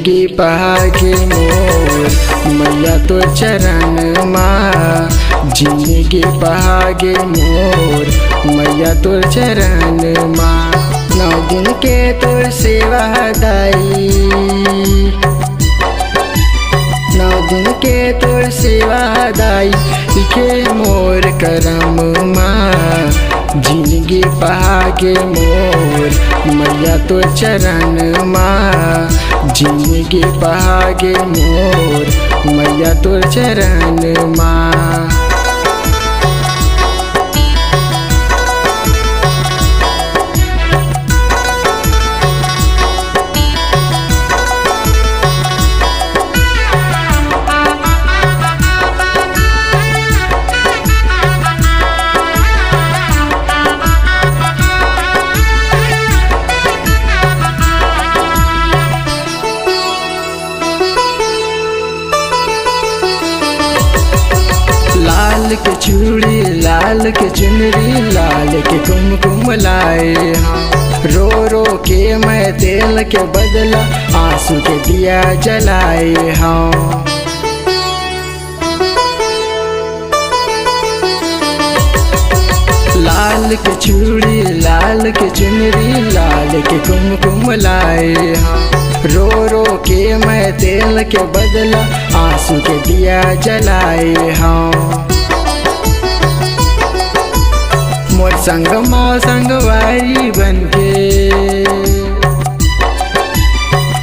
जिंदगी पहागे मोर मैया तो चरण माँ। जिंदगी पहागे मोर मैया तो चरण माँ। 9 दिन के तोर सेवा दाई, 9 दिन के तोर सेवा दाई के मोर करम माँ। जिंदगी पहागे मोर मैया तो चरण माँ। जिंदगी पहागे मोर मैया तो चरण माँ। लाल के चूड़ी लाल के चुनरी लाल के कुमकुम लाए हाँ। रो रो के मैं तेल के बदला आंसू के दिया जलाए हाँ। लाल के चूड़ी लाल के चुनरी लाल के कुमकुम लाए हाँ। रो रो के मैं तेल के बदला आंसू के दिया जलाए हाँ। मोर संग माँ संगवारी बनके,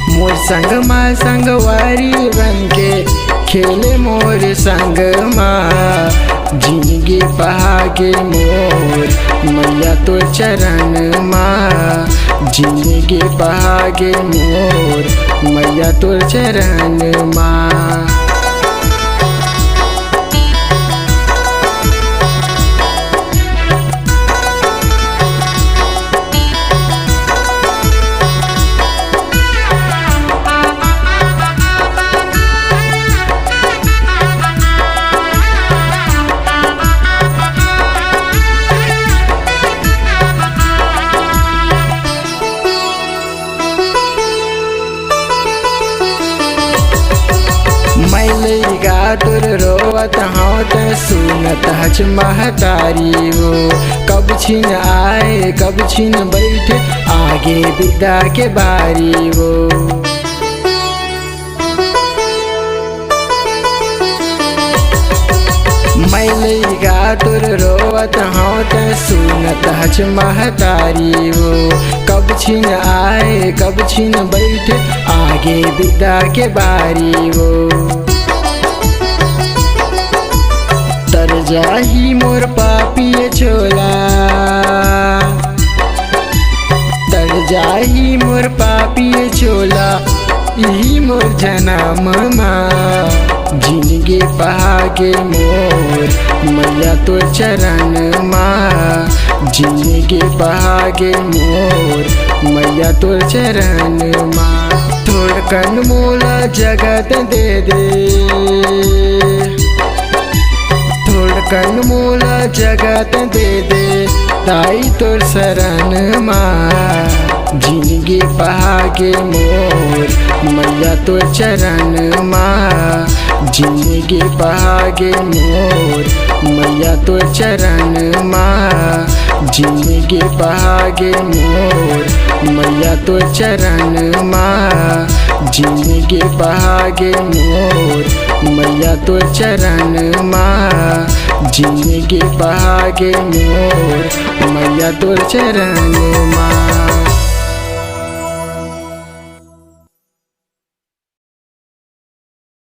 मोर संग माँ संगवारी बनके खेले मोर संग माँ। जिंदगी पहागे मोर मैया तो चरण माँ। जिंदगी पहागे मोर मैया तो चरण माँ। मैं गा तुर रोवत हाँ त सुनत हच महतारी वो। कब छिन आए कब छिन बैठे आगे विदा के बारी वो। मैं गा तुर रोवत हाँ त सुनत हच महतारी वो। कब छिन आए कब छिन बैठे आगे विदा के बारी वो। तर जाही मोर पापी छोला, तर जाही मोर पापी छोला यही मोर जन्म माँ। जिंदगी पहागे मोर मैया तो चरण माँ। जिंदगी पहागे मोर मैया तो चरण माँ। थोड़ कन मोला जगत दे दे, थोड़ कन मोला जगत दे दे ताई तोर शरण माँ। जिंदगी पहागे मोर मैया तो चरण माँ। जिंदगी पहागे मोर मैया तो चरण माँ। जिंदगी पहागे मोर मैया तो चरण माँ। जिंदगी पहागे मोर मैया तो चरण माँ। जिंदगी पहागे मोर मैया तो चरण माँ।